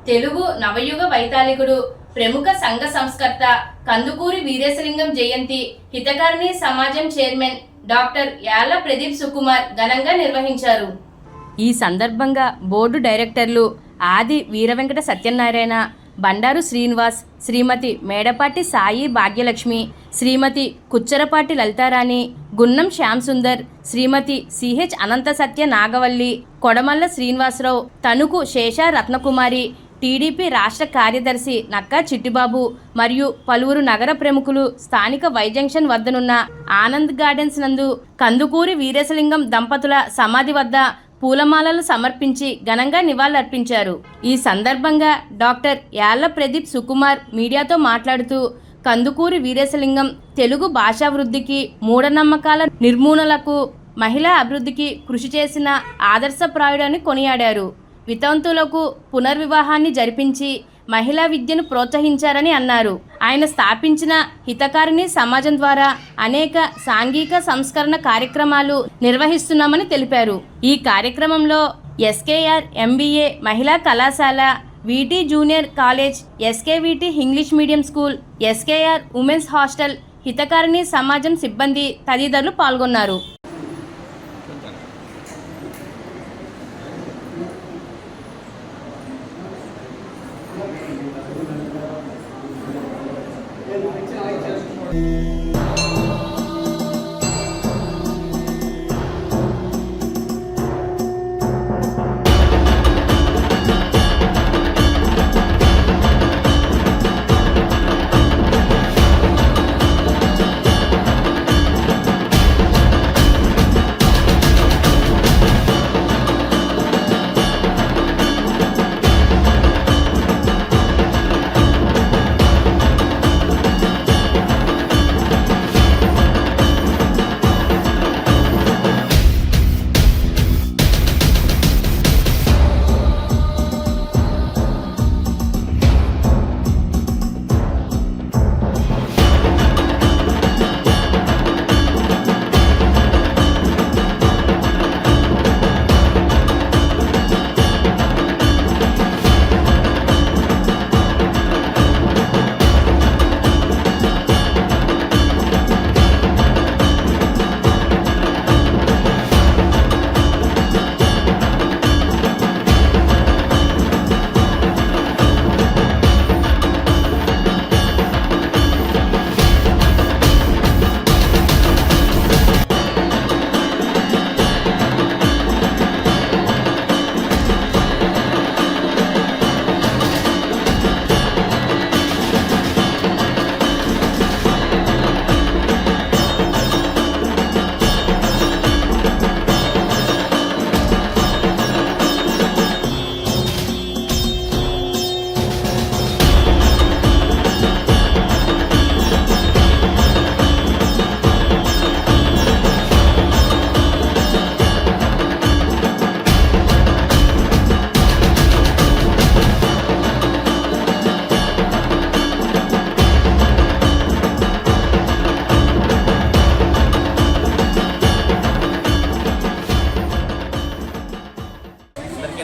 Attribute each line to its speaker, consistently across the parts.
Speaker 1: తెలుగు నవయుగ వైతాళికుడు, ప్రముఖ సంఘ సంస్కర్త కందుకూరి వీరేశలింగం జయంతి హితకారిణి సమాజం చైర్మన్ డాక్టర్ యాళ్ల ప్రదీప్ సుకుమార్ ఘనంగా నిర్వహించారు. ఈ సందర్భంగా బోర్డు డైరెక్టర్లు ఆది వీరవెంకట సత్యనారాయణ, బండారు శ్రీనివాస్, శ్రీమతి మేడపాటి సాయి భాగ్యలక్ష్మి, శ్రీమతి కుచ్చరపాటి లలితారాణి, గున్నం శ్యామ్ సుందర్, శ్రీమతి సిహెచ్ అనంత సత్య నాగవల్లి, కొడమల్ల శ్రీనివాసరావు, తణుకు శేష రత్నకుమారి, టీడీపీ రాష్ట్ర కార్యదర్శి నక్కా చిట్టిబాబు మరియు పలువురు నగర ప్రముఖులు స్థానిక వై జంక్షన్ వద్దనున్న ఆనంద్ గార్డెన్స్ నందు కందుకూరి వీరేశలింగం దంపతుల సమాధి వద్ద పూలమాలలు సమర్పించి ఘనంగా నివాళులర్పించారు. ఈ సందర్భంగా డాక్టర్ యాళ్ల ప్రదీప్ సుకుమార్ మీడియాతో మాట్లాడుతూ కందుకూరి వీరేశలింగం తెలుగు భాషాభివృద్ధికి, మూఢనమ్మకాల నిర్మూలనకు, మహిళా అభివృద్ధికి కృషి చేసిన ఆదర్శప్రాయుడని కొనియాడారు. వితంతులకు పునర్వివాహాన్ని జరిపించి మహిళా విద్యను ప్రోత్సహించారని అన్నారు. ఆయన స్థాపించిన హితకారిణి సమాజం ద్వారా అనేక సాంఘిక సంస్కరణ కార్యక్రమాలు నిర్వహిస్తున్నామని తెలిపారు. ఈ కార్యక్రమంలో ఎస్కేఆర్ ఎంబీఏ మహిళా కళాశాల, వీటీ junior college, ఎస్కేవీటీ English medium school, SKR women's hostel, Hitakarini సమాజం సిబ్బంది తదితరులు పాల్గొన్నారు.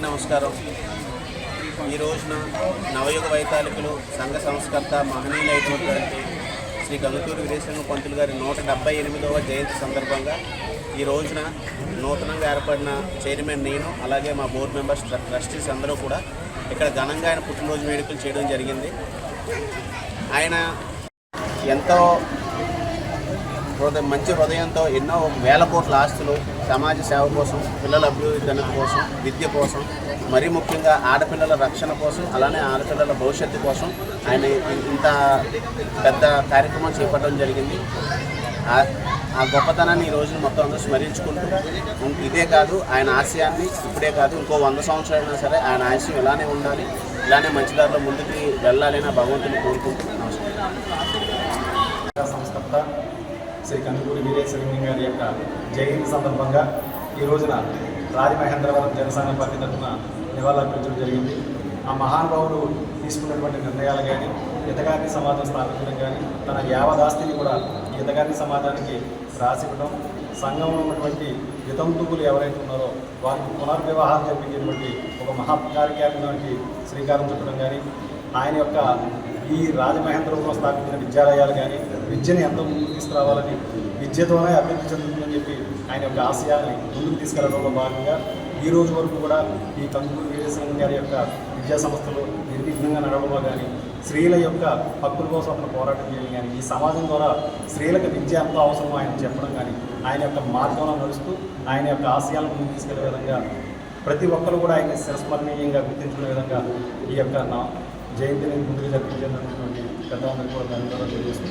Speaker 2: నమస్కారం. ఈ రోజున నవయుగ వైతాళికులు, సంఘ సంస్కర్త, మహనీయులైనటువంటి శ్రీ కందుకూరి వీరేశలింగం పంతులు గారి 178వ జయంతి సందర్భంగా ఈ రోజున నూతనంగా ఏర్పడిన చైర్మన్ నేను, అలాగే మా బోర్డు మెంబర్స్, ట్రస్టీస్ అందరూ కూడా ఇక్కడ ఘనంగా ఆయన పుట్టినరోజు వేడుకలు చేయడం జరిగింది. ఆయన ఎంతో మంచి హృదయంతో ఎన్నో వేల కోట్ల ఆస్తులు సమాజ సేవ కోసం, పిల్లల అభివృద్ధి కోసం, విద్య కోసం, మరీ ముఖ్యంగా ఆడపిల్లల రక్షణ కోసం, అలానే ఆడపిల్లల భవిష్యత్తు కోసం ఆయన ఇంత పెద్ద కార్యక్రమం చేపట్టడం జరిగింది. ఆ గొప్పతనాన్ని ఈ రోజున మొత్తం అందరూ స్మరించుకుంటూ, ఇదే కాదు ఆయన ఆశయాన్ని ఇప్పుడే కాదు ఇంకో 100 సంవత్సరాలైనా సరే ఆయన ఆశయం ఇలానే ఉండాలి, ఇలానే మంచి దారిలో ముందుకు వెళ్ళాలని భగవంతుని కోరుకుంటున్నాను.
Speaker 3: సంస్కర్త శ్రీ కందుకూరి వీరేశలింగం గారి యొక్క జయంతి సందర్భంగా ఈ రోజున రాజమహేంద్రవరం జనసేన పార్టీ తరఫున నివాళులర్పించడం జరిగింది. ఆ మహానుభావుడు తీసుకున్నటువంటి నిర్ణయాలు కానీ, హితకారిణి సమాజం స్థాపించడం కానీ, తన యావదాస్తిని కూడా హితకారిణి సమాజానికి రాసివ్వడం, సంఘంలో ఉన్నటువంటి వితంతువులు ఎవరైతే ఉన్నారో వారికి పునర్వివాహాలు జరిపించేటువంటి ఒక మహత్ కార్యక్రమానికి శ్రీకారం చుట్టడం కానీ, ఆయన యొక్క ఈ రాజమహేంద్రవరంలో స్థాపించిన విద్యాలయాలు కానీ విద్యను ఎంతో ముందుకు తీసుకురావాలని, విద్యతోనే అభివృద్ధి చెందుతుందని చెప్పి ఆయన యొక్క ఆశయాన్ని ముందుకు తీసుకెళ్లడంలో భాగంగా ఈ రోజు వరకు కూడా ఈ కందుకూరి వీరేశలింగం గారి యొక్క విద్యా సంస్థలు నిర్విఘ్నంగా నడవడంలో కానీ, స్త్రీల యొక్క హక్కుల కోసం అతను పోరాటం చేయడం కానీ, ఈ సమాజం ద్వారా స్త్రీలకు విద్య ఎంతో అవసరమో ఆయన చెప్పడం కానీ, ఆయన యొక్క మార్గంలో నడుస్తూ ఆయన యొక్క ఆశయాలను ముందుకు తీసుకెళ్లే విధంగా ప్రతి ఒక్కరు కూడా ఆయన శిరస్మరణీయంగా గుర్తించుకునే విధంగా ఈ యొక్క జయంతిని ముందుకు జరిపించేటటువంటి పెద్దలందరికీ కూడా ధన్యవాదాలు తెలియజేస్తూ